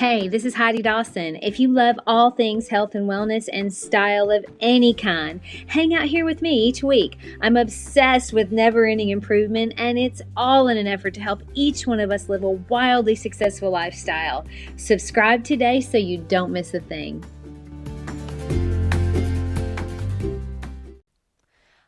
Hey, this is Heidi Dawson. If you love all things health and wellness and style of any kind, hang out here with me each week. I'm obsessed with never-ending improvement, and it's all in an effort to help each one of us live a wildly successful lifestyle. Subscribe today so you don't miss a thing.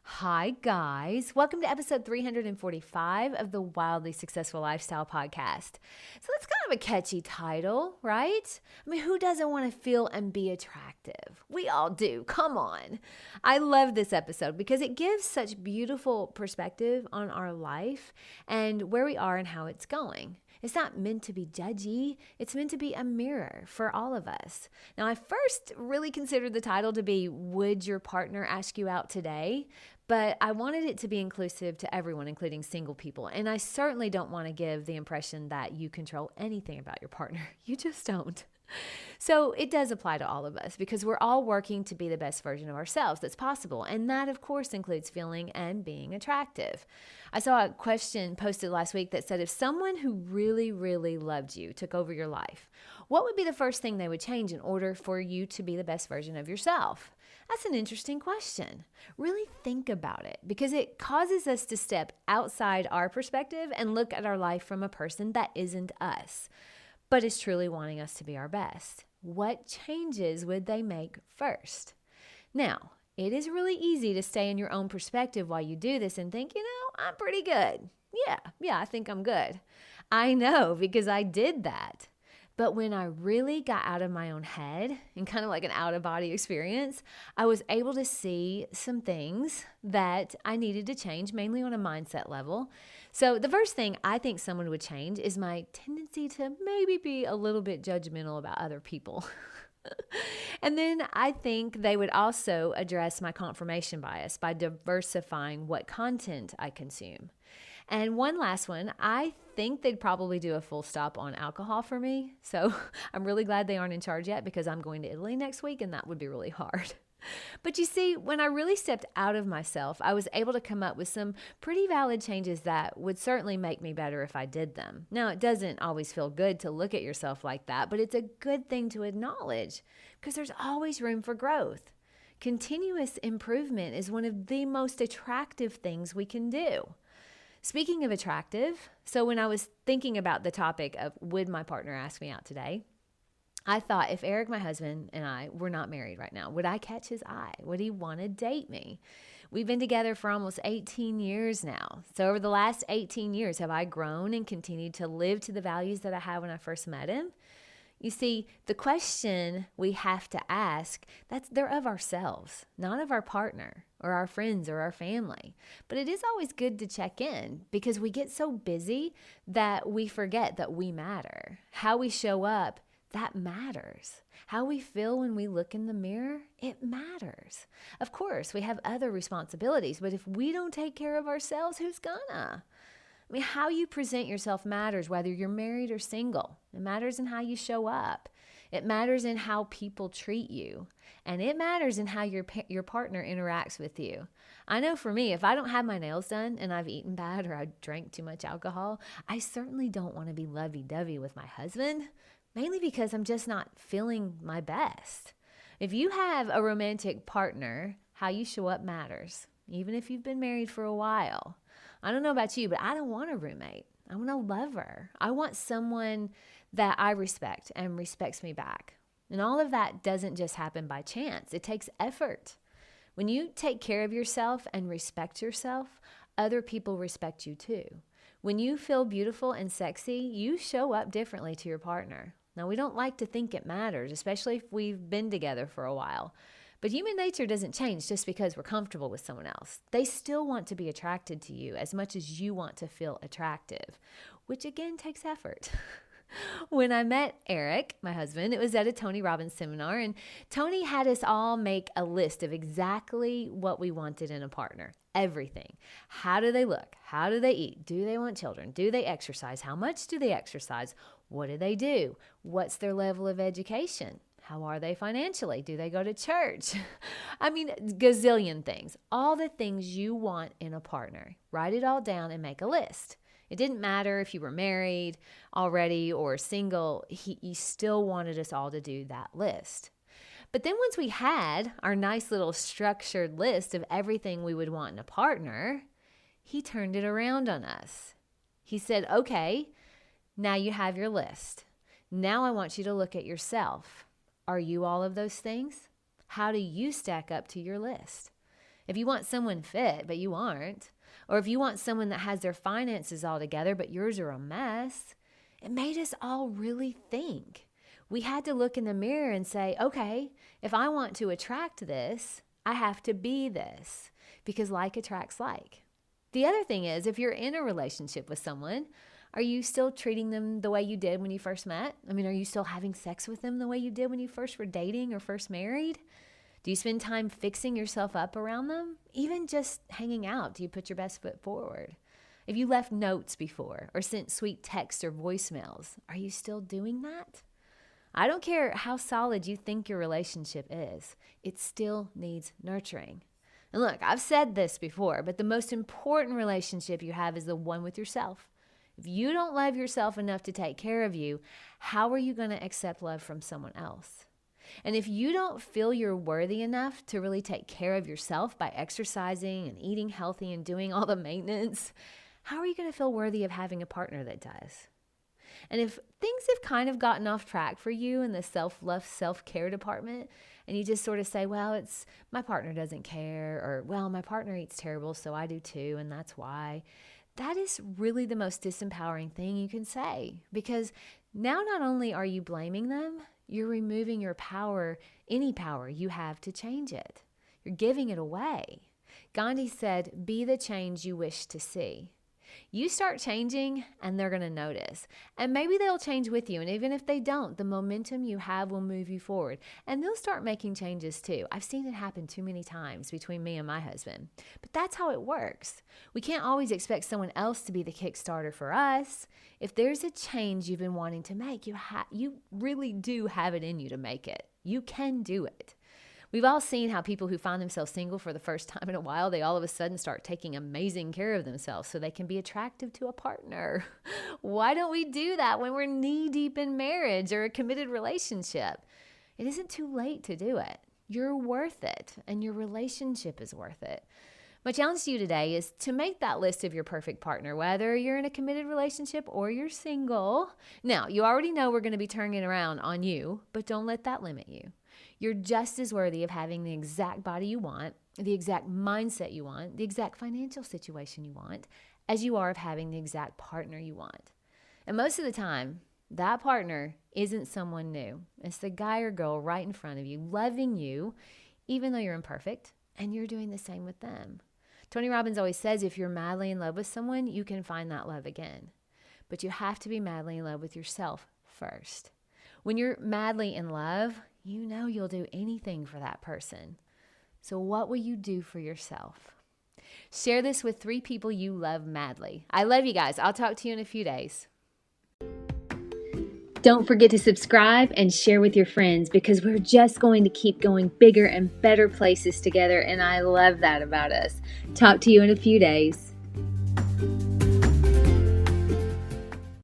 Hi, guys. Welcome to episode 345 of the Wildly Successful Lifestyle Podcast. So that's kind of a catchy title, right? I mean, who doesn't want to feel and be attractive? We all do. Come on. I love this episode because it gives such beautiful perspective on our life and where we are and how it's going. It's not meant to be judgy. It's meant to be a mirror for all of us. Now, I first really considered the title to be, Would Your Partner Ask You Out Today? But I wanted it to be inclusive to everyone, including single people. And I certainly don't want to give the impression that you control anything about your partner. You just don't. So it does apply to all of us because we're all working to be the best version of ourselves that's possible. And that, of course, includes feeling and being attractive. I saw a question posted last week that said, if someone who really, really loved you took over your life, what would be the first thing they would change in order for you to be the best version of yourself? That's an interesting question. Really think about it because it causes us to step outside our perspective and look at our life from a person that isn't us, but is truly wanting us to be our best. What changes would they make first? Now, it is really easy to stay in your own perspective while you do this and think, I'm pretty good. Yeah, I think I'm good. I know because I did that. But when I really got out of my own head and kind of like an out-of-body experience, I was able to see some things that I needed to change, mainly on a mindset level. So the first thing I think someone would change is my tendency to maybe be a little bit judgmental about other people. And then I think they would also address my confirmation bias by diversifying what content I consume. And one last one, I think they'd probably do a full stop on alcohol for me. So I'm really glad they aren't in charge yet because I'm going to Italy next week and that would be really hard. But you see, when I really stepped out of myself, I was able to come up with some pretty valid changes that would certainly make me better if I did them. Now, it doesn't always feel good to look at yourself like that, but it's a good thing to acknowledge because there's always room for growth. Continuous improvement is one of the most attractive things we can do. Speaking of attractive, so when I was thinking about the topic of would my partner ask me out today, I thought if Eric, my husband, and I were not married right now, would I catch his eye? Would he want to date me? We've been together for almost 18 years now. So over the last 18 years, have I grown and continued to live to the values that I had when I first met him? You see, the question we have to ask, they're of ourselves, not of our partner or our friends or our family. But it is always good to check in because we get so busy that we forget that we matter. How we show up, that matters. How we feel when we look in the mirror, it matters. Of course, we have other responsibilities, but if we don't take care of ourselves, who's gonna? I mean, how you present yourself matters, whether you're married or single. It matters in how you show up. It matters in how people treat you. And it matters in how your partner interacts with you. I know for me, if I don't have my nails done and I've eaten bad or I drank too much alcohol, I certainly don't want to be lovey-dovey with my husband, mainly because I'm just not feeling my best. If you have a romantic partner, how you show up matters, even if you've been married for a while. I don't know about you, but I don't want a roommate. I want a lover. I want someone that I respect and respects me back. And all of that doesn't just happen by chance. It takes effort. When you take care of yourself and respect yourself, other people respect you too. When you feel beautiful and sexy, you show up differently to your partner. Now, we don't like to think it matters, especially if we've been together for a while. But human nature doesn't change just because we're comfortable with someone else. They still want to be attracted to you as much as you want to feel attractive, which again takes effort. When I met Eric, my husband, it was at a Tony Robbins seminar, and Tony had us all make a list of exactly what we wanted in a partner. Everything. How do they look? How do they eat? Do they want children? Do they exercise? How much do they exercise? What do they do? What's their level of education? How are they financially? Do they go to church? I mean, gazillion things. All the things you want in a partner. Write it all down and make a list. It didn't matter if you were married already or single. He still wanted us all to do that list. But then once we had our nice little structured list of everything we would want in a partner, he turned it around on us. He said, okay, now you have your list. Now I want you to look at yourself. Are you all of those things? How do you stack up to your list? If you want someone fit, but you aren't, or if you want someone that has their finances all together, but yours are a mess, it made us all really think. We had to look in the mirror and say, okay, if I want to attract this, I have to be this, because like attracts like. The other thing is, if you're in a relationship with someone, are you still treating them the way you did when you first met? I mean, are you still having sex with them the way you did when you first were dating or first married? Do you spend time fixing yourself up around them? Even just hanging out, do you put your best foot forward? If you left notes before or sent sweet texts or voicemails, are you still doing that? I don't care how solid you think your relationship is, it still needs nurturing. And look, I've said this before, but the most important relationship you have is the one with yourself. If you don't love yourself enough to take care of you, how are you going to accept love from someone else? And if you don't feel you're worthy enough to really take care of yourself by exercising and eating healthy and doing all the maintenance, how are you going to feel worthy of having a partner that does? And if things have kind of gotten off track for you in the self-love, self-care department, and you just sort of say, well, it's my partner doesn't care, or, well, my partner eats terrible, so I do too, and that's why. That is really the most disempowering thing you can say, because now not only are you blaming them, you're removing your power, any power you have to change it. You're giving it away. Gandhi said, be the change you wish to see. You start changing and they're going to notice. And maybe they'll change with you. And even if they don't, the momentum you have will move you forward. And they'll start making changes too. I've seen it happen too many times between me and my husband. But that's how it works. We can't always expect someone else to be the kickstarter for us. If there's a change you've been wanting to make, you really do have it in you to make it. You can do it. We've all seen how people who find themselves single for the first time in a while, they all of a sudden start taking amazing care of themselves so they can be attractive to a partner. Why don't we do that when we're knee-deep in marriage or a committed relationship? It isn't too late to do it. You're worth it, and your relationship is worth it. My challenge to you today is to make that list of your perfect partner, whether you're in a committed relationship or you're single. Now, you already know we're going to be turning around on you, but don't let that limit you. You're just as worthy of having the exact body you want, the exact mindset you want, the exact financial situation you want, as you are of having the exact partner you want. And most of the time, that partner isn't someone new. It's the guy or girl right in front of you, loving you, even though you're imperfect, and you're doing the same with them. Tony Robbins always says if you're madly in love with someone, you can find that love again. But you have to be madly in love with yourself first. When you're madly in love, you know you'll do anything for that person. So what will you do for yourself? Share this with 3 people you love madly. I love you guys. I'll talk to you in a few days. Don't forget to subscribe and share with your friends, because we're just going to keep going bigger and better places together, and I love that about us. Talk to you in a few days.